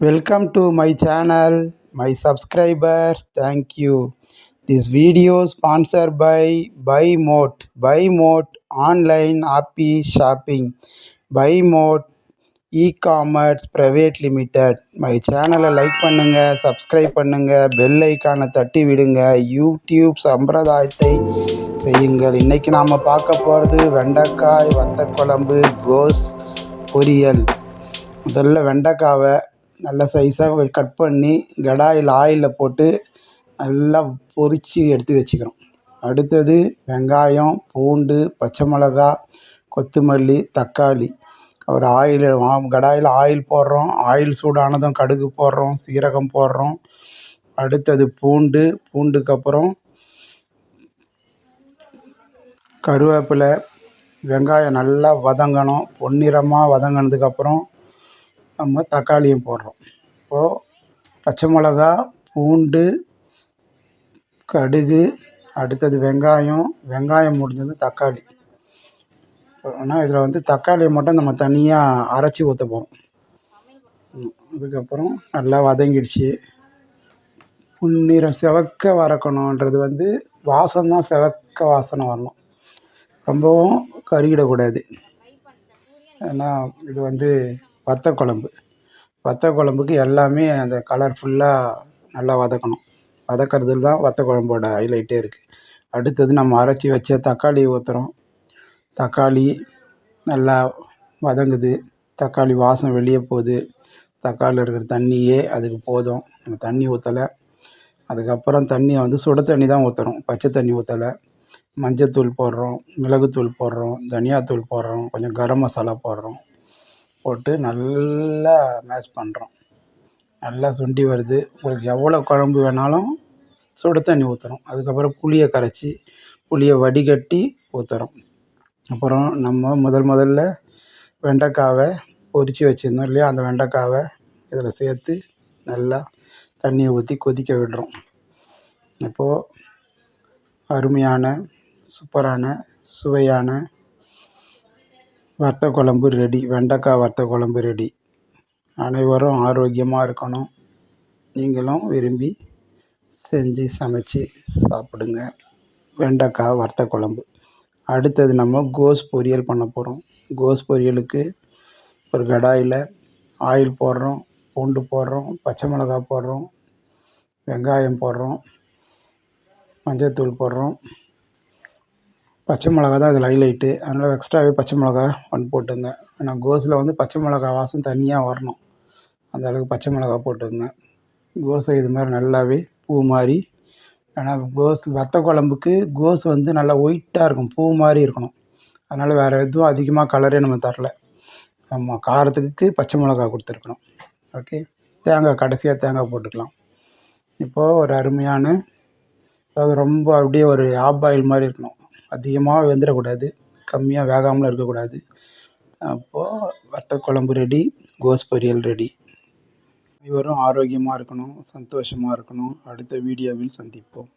Welcome to my channel, my subscribers. Thank you. This video sponsored by BuyMote. BuyMote online happy shopping. BuyMote e-commerce private limited. My சேனலை like பண்ணுங்க, subscribe பண்ணுங்க, bell ஐக்கானை தட்டி விடுங்க. YouTube சம்பிரதாயத்தை செய்யுங்கள். இன்னைக்கு நாம் பார்க்க போகிறது வெண்டைக்காய் வத்த குழம்பு கோஸ் பொரியல். முதல்ல வெண்டைக்காவை நல்ல சைஸாக கட் பண்ணி கடாயில் ஆயிலில் போட்டு நல்லா பொரித்து எடுத்து வச்சுக்கிறோம். அடுத்தது வெங்காயம், பூண்டு, பச்சை மிளகா, கொத்தமல்லி, தக்காளி. ஒரு கடாயில் ஆயில் போடுறோம். ஆயில் சூடானதும் கடுகு போடுறோம், சீரகம் போடுறோம். அடுத்தது பூண்டுக்கு அப்புறம் கருவேப்பிலை. வெங்காயம் நல்லா வதங்கணும். பொன்னிறமாக வதங்கினதுக்கப்புறம் நம்ம தக்காளியும் போடுறோம். இப்போது பச்சை மிளகா, பூண்டு, கடுகு, அடுத்தது வெங்காயம் முடிஞ்சது தக்காளி. ஆனால் இதில் தக்காளியை மட்டும் நம்ம தனியாக அரைச்சி ஊற்ற போகிறோம். அதுக்கப்புறம் நல்லா வதங்கிடுச்சு. பொன்னிறம் செவக்க வதக்கணுன்றது வாசம்தான் செவக்க வாசனை வரணும், ரொம்பவும் கருகிடக்கூடாது. ஏன்னா இது வத்த குழம்புக்கு எல்லாமே அந்த கலர்ஃபுல்லாக நல்லா வதக்கணும். வதக்கிறதுல தான் வத்த குழம்போட ஹைலைட்டே இருக்குது. அடுத்தது நம்ம அரைச்சி வச்ச தக்காளி ஊற்றுறோம். தக்காளி நல்லா வதங்குது. தக்காளி வாசம் வெளியே போகுது. தக்காளியில் இருக்கிற தண்ணியே அதுக்கு போதும். நம்ம தண்ணி ஊற்றலை. அதுக்கப்புறம் தண்ணியை சுட தண்ணி தான் ஊற்றுறோம், பச்சை தண்ணி ஊற்றலை. மஞ்சத்தூள் போடுறோம், மிளகுத்தூள் போடுறோம், தனியாத்தூள் போடுறோம், கொஞ்சம் கரம் மசாலா போடுறோம். போட்டு நல்லா மேஷ் பண்ணுறோம். நல்லா சுண்டி வருது. உங்களுக்கு எவ்வளோ குழம்பு வேணாலும் சுட தண்ணி ஊற்றுறோம். அதுக்கப்புறம் புளியை வடிகட்டி ஊற்றுறோம். அப்புறம் நம்ம முதல்ல வெண்டைக்காவை பொரித்து வச்சுருந்தோம் இல்லையா, அந்த வெண்டைக்காவை இதில் சேர்த்து நல்லா தண்ணியை ஊற்றி கொதிக்க விடுறோம். இப்போது அருமையான சூப்பரான சுவையான வத்த குழம்பு ரெடி. வெண்டைக்காய் வத்த குழம்பு ரெடி. அனைவரும் ஆரோக்கியமாக இருக்கணும். நீங்களும் விரும்பி செஞ்சு சமைச்சு சாப்பிடுங்க. வெண்டைக்காய் வத்த குழம்பு. அடுத்தது நம்ம கோஸ் பொரியல் பண்ண போகிறோம். கோஸ் பொரியலுக்கு ஒரு கடாயில் ஆயில் போடுறோம், பூண்டு போடுறோம், பச்சை மிளகாய் போடுறோம், வெங்காயம் போடுறோம், மஞ்சத்தூள் போடுறோம். பச்சை மிளகா தான் இதில் ஹைலைட்டு. அதனால் எக்ஸ்ட்ராவே பச்சை மிளகா போட்டுங்க. ஏன்னா கோஸில் பச்சை மிளகா வாசம் தனியாக வரணும். அந்த அளவுக்கு பச்சை மிளகா போட்டுங்க. கோஸை இது மாதிரி நல்லாவே பூ மாதிரி. ஏன்னா வத்த குழம்புக்கு கோஸ் நல்லா ஒயிட்டாக இருக்கும், பூ மாதிரி இருக்கணும். அதனால் வேறு எதுவும் அதிகமாக கலரே நம்ம தரல. நம்ம காரத்துக்கு பச்சை மிளகா கொடுத்துருக்குறோம். ஓகே. கடைசியாக தேங்காய் போட்டுக்கலாம். இப்போது ஒரு அருமையான, அதாவது ரொம்ப அப்படியே ஒரு ஆஃப் பாயில் மாதிரி இருக்கணும். அதிகமாக வெந்துடக்கூடாது, கம்மியாக வேகாமலும் இருக்கக்கூடாது. அப்போது வத்த குழம்பு ரெடி, கோஸ் பொரியல் ரெடி. அனைவரும் ஆரோக்கியமாக இருக்கணும், சந்தோஷமாக இருக்கணும். அடுத்த வீடியோவில் சந்திப்போம்.